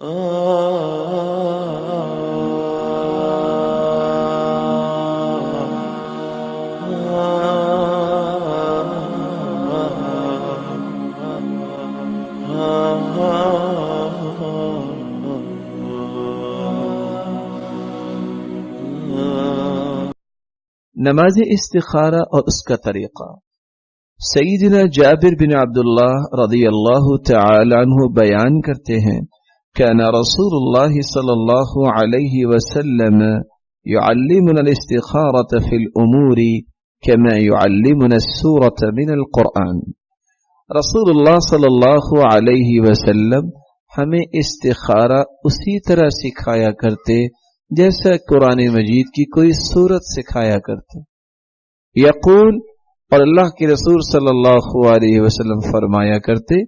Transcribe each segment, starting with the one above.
نماز استخارہ اور اس کا طریقہ۔ سیدنا جابر بن عبداللہ رضی اللہ تعالی عنہ بیان کرتے ہیں کان رسول اللہ صلی اللہ علیہ وسلم يعلمنا الاستخارة في الأمور كما يعلمنا السورة من القرآن۔ رسول اللہ صلی اللہ علیہ وسلم ہمیں استخارہ اسی طرح سکھایا کرتے جیسا قرآن مجید کی کوئی سورت سکھایا کرتے۔ یقول، اور اللہ کے رسول صلی اللہ علیہ وسلم فرمایا کرتے،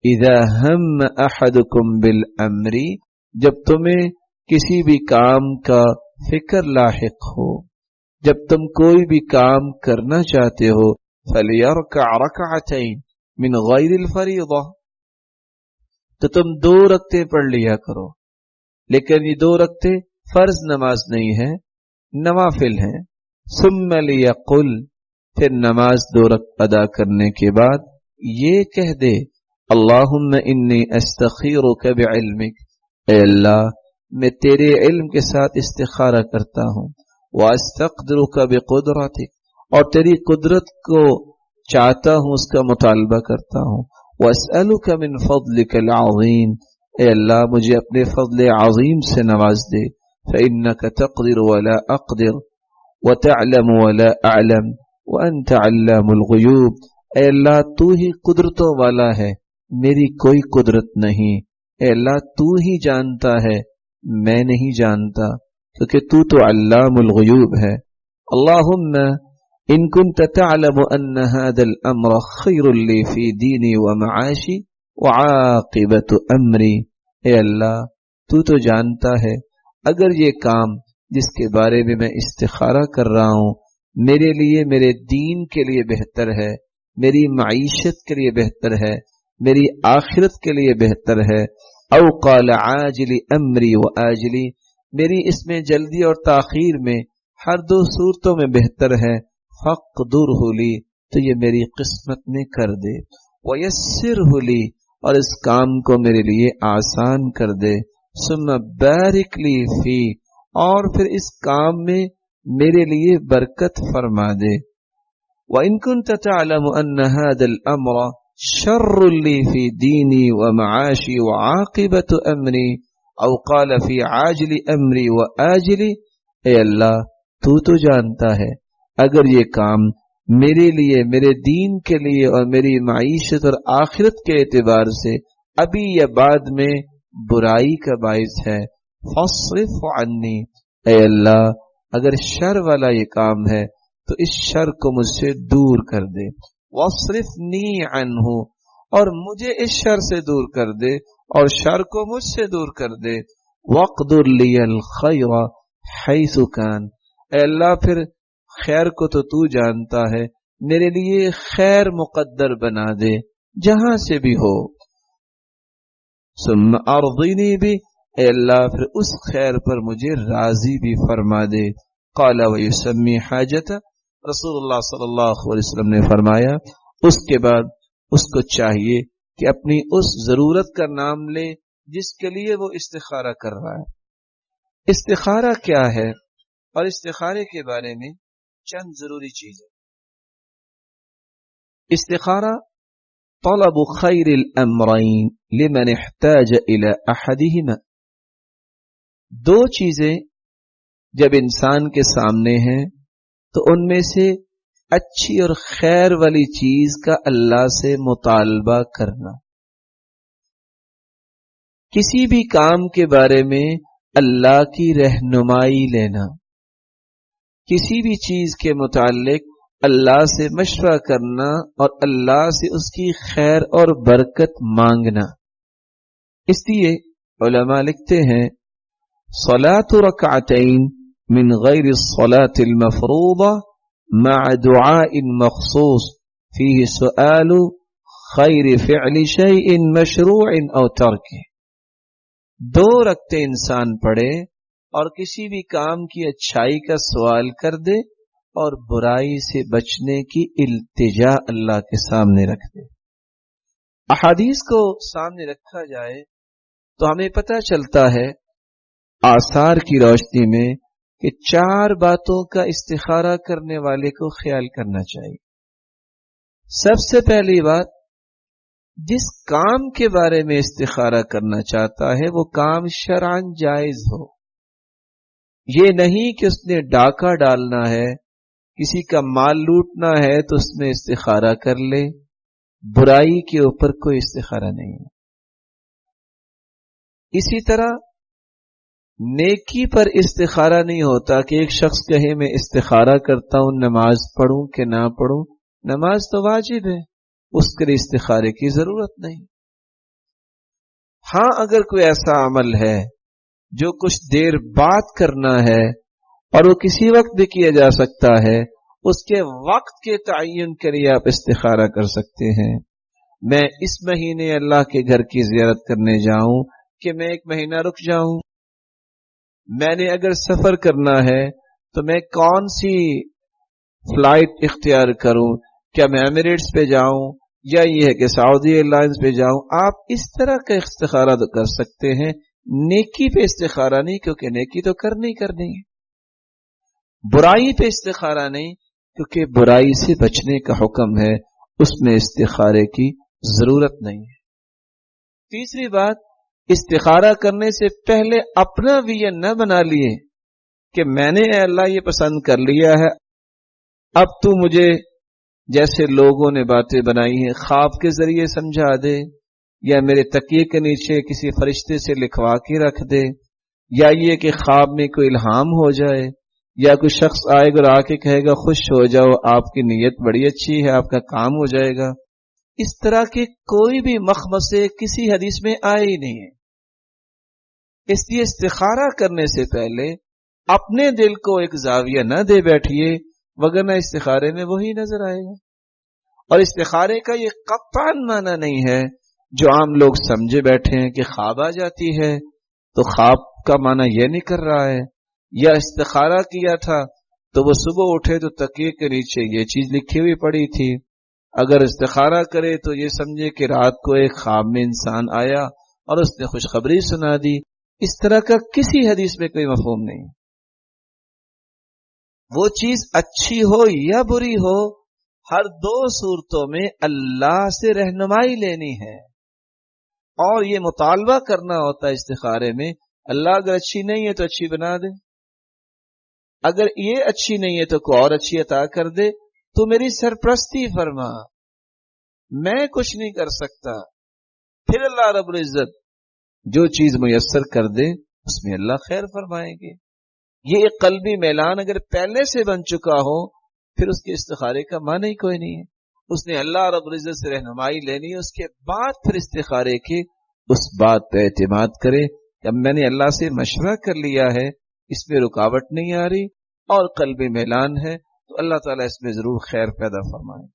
اذا ہم احدکم بالامر، جب تمہیں کسی بھی کام کا فکر لاحق ہو، جب تم کوئی بھی کام کرنا چاہتے ہو، فلیرکع رکعتین من غیر الفریضہ، تو تم 2 رکعتیں پڑھ لیا کرو، لیکن یہ 2 رکعتیں فرض نماز نہیں ہے، نوافل ہیں۔ ثم لیقل، پھر نماز 2 رکعت ادا کرنے کے بعد یہ کہہ دے، اللہم انی استخیرک بعلمک، اے اللہ میں تیرے علم کے ساتھ استخارہ کرتا ہوں، واستقدرک بقدرتک، اور تیری قدرت کو چاہتا ہوں، اس کا مطالبہ کرتا ہوں، واسألک من فضلک العظیم، اے اللہ مجھے اپنے فضل عظیم سے نواز دے، فإنك تقدر ولا أقدر وتعلم ولا أعلم وأنت علام الغیوب، اے اللہ تو ہی قدرتوں والا ہے، میری کوئی قدرت نہیں، اے اللہ تو ہی جانتا ہے، میں نہیں جانتا، کیونکہ تو علام الغیوب ہے۔ اللہم ان كنت تعلم ان هذا الامر خیر لی فی دینی ومعاشی وعاقبت امری، اے اللہ تو جانتا ہے اگر یہ کام جس کے بارے میں میں استخارہ کر رہا ہوں میرے لیے، میرے دین کے لیے بہتر ہے، میری معیشت کے لیے بہتر ہے، میری آخرت کے لیے بہتر ہے، او قال عاجل امری و آجلی، میری اس میں جلدی اور تاخیر میں ہر 2 صورتوں میں بہتر ہے، فاقدرہ لی، تو یہ میری قسمت میں کر دے، ویسرہ لی، اور اس کام کو میرے لیے آسان کر دے، ثم بارک لی فی، اور پھر اس کام میں میرے لیے برکت فرما دے، وَإِن كُنْتَ تَعْلَمُ أَنَّ هَذَا الْأَمْرَ شَرٌّ لِّي فِي دِينِي وَمَعَاشِي وَعَاقِبَةُ أَمْرِي، او قال فی عاجل امری وآجلی، اے اللہ تو جانتا ہے اگر یہ کام میرے لیے، میرے دین کے لیے اور میری معیشت اور آخرت کے اعتبار سے ابھی یا بعد میں برائی کا باعث ہے، فاصرف عنی، اے اللہ اگر شر والا یہ کام ہے تو اس شر کو مجھ سے دور کر دے، واصرفنی عنہ، اور مجھے اس شر سے دور کر دے اور شر کو مجھ سے دور کر دے، واقدر لی الخیر حیث کان، اے اللہ پھر خیر کو تو جانتا ہے، میرے لیے خیر مقدر بنا دے جہاں سے بھی ہو، ثم ارضنی بھی، اے اللہ پھر اس خیر پر مجھے راضی بھی فرما دے، قال ویسمی حاجت، رسول اللہ صلی اللہ علیہ وسلم نے فرمایا اس کے بعد اس کو چاہیے کہ اپنی اس ضرورت کا نام لے جس کے لیے وہ استخارہ کر رہا ہے۔ استخارہ کیا ہے اور استخارے کے بارے میں چند ضروری چیزیں۔ استخارہ طلب خیر الامرین لمن احتاج الى احدہما، 2 چیزیں جب انسان کے سامنے ہیں تو ان میں سے اچھی اور خیر والی چیز کا اللہ سے مطالبہ کرنا، کسی بھی کام کے بارے میں اللہ کی رہنمائی لینا، کسی بھی چیز کے متعلق اللہ سے مشورہ کرنا اور اللہ سے اس کی خیر اور برکت مانگنا۔ اس لیے علماء لکھتے ہیں صلاۃ رکعتین من غیر الصلاۃ المفروضہ مع دعاء مخصوص فیہ سؤال خیر فعل شیء مشروع او ترک، 2 रकते इंसान पढ़े और किसी भी काम की अच्छाई का सवाल कर दे और बुराई से बचने की इल्तिजा अल्लाह के सामने रख दे। अहादीस को सामने रखा जाए तो हमें पता चलता है आसार की रोशनी में कि 4 बातों का इस्तिखारा करने वाले को ख्याल करना चाहिए। सबसे पहली बात, जिस काम के बारे में इस्तिखारा करना चाहता है वो काम शरअन जायज हो। ये नहीं कि उसने डाका डालना है, किसी का माल लूटना है तो उसमें इस्तिखारा कर ले। बुराई के ऊपर कोई इस्तिखारा नहीं है। इसी तरह नेकी पर इस्तिखारा नहीं होता कि एक शख्स कहे मैं इस्तिखारा करता हूं नमाज पढ़ूं कि ना पढ़ूं। नमाज तो वाजिब है, उसके लिए इस्तिखारे की जरूरत नहीं। हां, अगर कोई ऐसा अमल है जो कुछ देर बाद करना है और वो किसी वक्त भी किया जा सकता है, उसके वक्त के तयन के लिए आप इस्तिखारा कर सकते हैं। मैं इस महीने अल्लाह के घर की जियारत करने जाऊं कि मैं 1 महीना रुक जाऊं। मैंने अगर सफर करना है तो मैं कौन सी फ्लाइट इख्तियार करूं, क्या मैं एमिरेट्स पे जाऊं या ये है कि सऊदी एयरलाइंस पे जाऊं। आप इस तरह का इस्तिखारा तो कर सकते हैं, नेकी पे इस्तिखारा नहीं, क्योंकि नेकी तो करनी है। बुराई पे इस्तिखारा नहीं, क्योंकि बुराई से बचने का हुक्म है, उसमें इस्तिखारे की जरूरत नहीं है। तीसरी बात, इस्तिखारा करने से पहले अपना विजन न बना लिए कि मैंने अल्लाह ये पसंद कर लिया है, अब तू मुझे जैसे लोगों ने बातें बनाई हैं ख्वाब के जरिए समझा दे, या मेरे तकिए के नीचे किसी फरिश्ते से लिखवा के रख दे, या ये कि ख्वाब में कोई इल्हाम हो जाए, या कोई शख्स आएगा और आके कहेगा खुश हो जाओ, आपकी नीयत बड़ी अच्छी है, आपका काम हो जाएगा। इस तरह के कोई भी मखमसे किसी हदीस में आए ही नहीं है। इसलिए इस्तिखारा करने से पहले अपने दिल को एक जाविया न दे बैठिए, वगरना इस्तिखारे में वही नजर आएगा। और इस्तिखारे का ये कत्तान माना नहीं है जो आम लोग समझे बैठे हैं कि ख्वाब आ जाती है तो ख्वाब का माना यह नहीं कर रहा है, या इस्तिखारा किया था तो वो सुबह उठे तो तकिए के नीचे ये चीज लिखी हुई पड़ी थी। अगर इस्तिखारा करे तो ये समझे कि रात को एक ख्वाब में इंसान आया और उसने खुशखबरी सुना दी। इस तरह का किसी हदीस में कोई मफहूम नहीं। वो चीज अच्छी हो या बुरी हो, हर 2 सूरतों में अल्लाह से रहनुमाई लेनी है और ये मुतालबा करना होता है इस्तिखारे में, अल्लाह अगर अच्छी नहीं है तो अच्छी बना दे, अगर ये अच्छी नहीं है तो कोई और अच्छी अता कर दे, तो मेरी सरप्रस्ती फरमा, मैं कुछ नहीं कर सकता। फिर अल्लाह रब्बुल इज्जत जो चीज मुयस्सर कर दे उसमें अल्लाह खैर फरमाएंगे। ये एक कल्बी मैलान अगर पहले से बन चुका हो फिर उसके इस्तिखारे का माना ही कोई नहीं है। उसने अल्लाह रब्बुल इज्जत से रहनुमाई लेनी है, उसके बाद फिर इस्तिखारे के उस बात पे एतमाद करे कि अब मैंने अल्लाह से मशवरा कर लिया है, इसमें रुकावट नहीं आ रही और कल्बी मैलान है, तो अल्लाह ताला इसमें जरूर खैर पैदा फरमाए।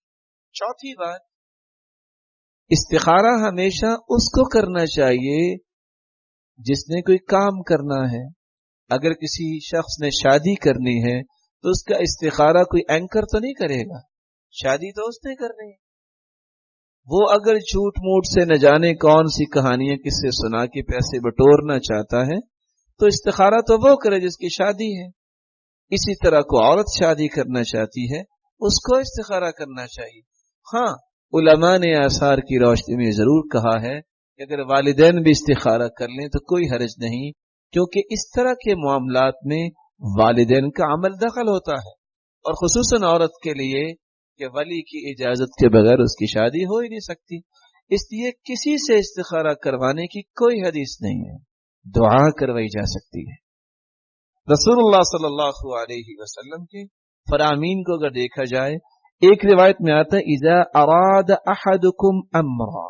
चौथी बात, इस्तिखारा हमेशा उसको करना चाहिए जिसने कोई काम करना है। अगर किसी शख्स ने शादी करनी है तो उसका इस्तिखारा कोई एंकर तो नहीं करेगा, शादी तो उसने करनी है। वो अगर झूठ मूठ से न जाने कौन सी कहानियां किससे सुना के पैसे बटोरना चाहता है तो इस्तिखारा तो वो करे जिसकी शादी है। इसी तरह को औरत शादी करना चाहती है, उसको इस्तिखारा करना चाहिए। हाँ, उलमा ने आसार की रोशनी में जरूर कहा है कि अगर वालिदैन भी इस्तिखारा कर लें तो कोई हर्ज नहीं, क्योंकि इस तरह के मामलात में वालिदैन का अमल दखल होता है और खुसूसन औरत के लिए कि वली की इजाजत के बगैर उसकी शादी हो ही नहीं सकती। इसलिए किसी से इस्तिखारा करवाने की कोई हदीस नहीं है, दुआ करवाई जा सकती है। रसूलुल्लाह सल्लल्लाहु अलैहि वसल्लम के फरामीन को अगर देखा जाए, एक रिवायत में आता है इज़ा अराद अहदुकुम अम्रा,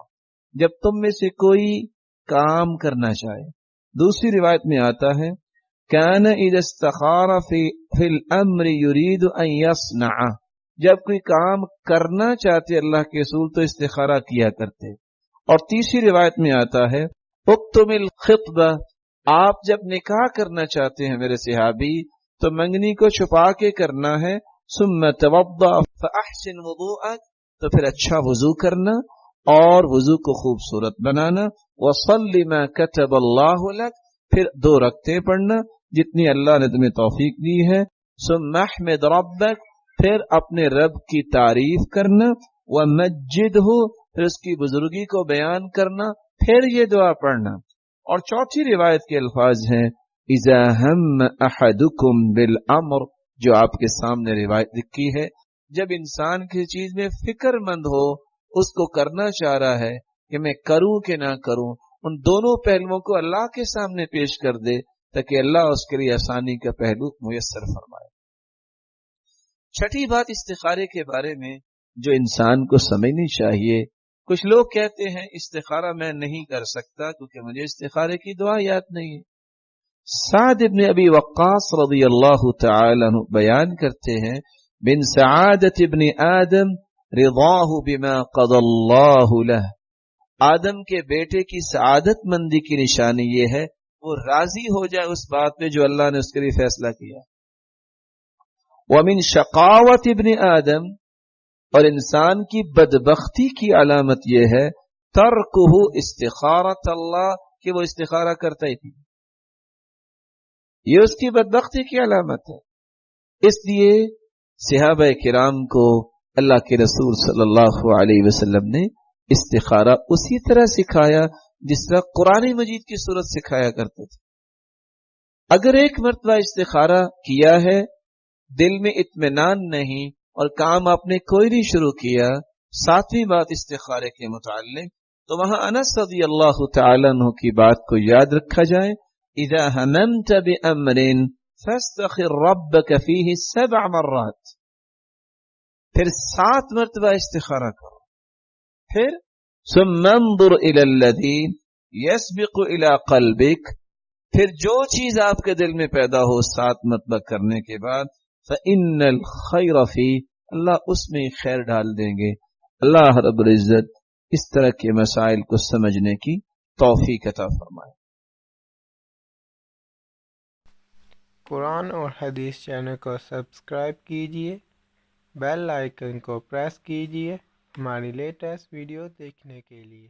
जब तुम में से कोई काम करना चाहे। दूसरी रिवायत में आता है कान इज़ा इस्तखारा फिल अम्र युरीदु अन यस्नअ, जब कोई काम करना चाहते अल्लाह के रसूल तो इस्तिखारा किया करते। और तीसरी रिवायत में आता है उक्तुमिल खितबा, आप जब निकाह करना चाहते हैं मेरे सहाबी तो मंगनी को छुपा के करना है। सुम्मा तवद्दा फअहसिन वुदूअक, तो फिर अच्छा वुजू करना और वुजू को खूबसूरत बनाना। वसल्लि मा कतबल्लाहु लक, फिर 2 रकते पढ़ना जितनी अल्लाह ने तुम्हें तौफीक दी है। सुम्मा अहमिद रब्बक, फिर अपने रब की तारीफ करना। व मज्जिदहु, फिर उसकी बुजुर्गी को बयान करना, फिर ये दुआ पढ़ना। और चौथी रिवायत के अल्फाज हैं इज़ा हम अहदुकुम बिल अम्र, जो आपके सामने रिवायत लिखी है, जब इंसान किसी चीज में फिक्रमंद हो, उसको करना चाह रहा है कि मैं करूं कि ना करूं, उन दोनों पहलुओं को अल्लाह के सामने पेश कर दे ताकि अल्लाह उसके लिए आसानी का पहलू मुयस्सर फरमाए। छठी बात इस्तिखारे के बारे में जो इंसान को समझनी चाहिए। कुछ लोग कहते हैं इस्तिखारा मैं नहीं कर सकता क्योंकि मुझे इस्तिखारे की दुआ याद नहीं है। साद इब्न अबी वक्कास रज़ियल्लाहु तआला अन्हु बयान करते हैं बिन सआदत इब्न आदम रिज़ाहु बिमा क़दल्लाहु लह, आदम के बेटे की सआदत मंदी की निशानी ये है वो राजी हो जाए उस बात पे जो अल्लाह ने उसके लिए फैसला किया। वमिन शकावत इब्न आदम, और इंसान की बदबख्ती की अलामत यह है तर्कुहु इस्तिखारत अल्लाह, कि वो इस्तिखारा करता ही थी, ये उसकी बदबख्ती की अलामत है। इसलिए सहाबा किराम को अल्लाह के रसूल सल्लल्लाहु अलैहि वसल्लम ने इस्तिखारा उसी तरह सिखाया जिस तरह कुरान मजीद की सूरत सिखाया करते थे। अगर एक मर्तबा इस्तिखारा किया है, दिल में इत्मीनान नहीं और काम आपने कोई नहीं शुरू किया, 7वीं बात इस्तिखारे के मुताल्लिक, तो वहां अनस रज़ियल्लाहु तआला अन्हु की बात को याद रखा जाए। इज़ा हममत बिअम्रिन फस्तखिर रब्बक फीहि 7 मर्रात, फिर 7 मर्तबा इस्तिखारा करो। फिर सुम्मा अंजुर इलल्लज़ी यस्बिकु इला क़ल्बिक, फिर जो चीज आपके दिल में पैदा हो 7 मर्तबा करने के बाद फ़इन्नल खैर फी, अल्लाह उसमें खैर डाल देंगे। अल्लाह रब्बुल इज्जत इस तरह के मसाइल को समझने की तौफीक अता फरमाए। कुरान और हदीस चैनल को सब्सक्राइब कीजिए, बेल आइकन को प्रेस कीजिए हमारी लेटेस्ट वीडियो देखने के लिए।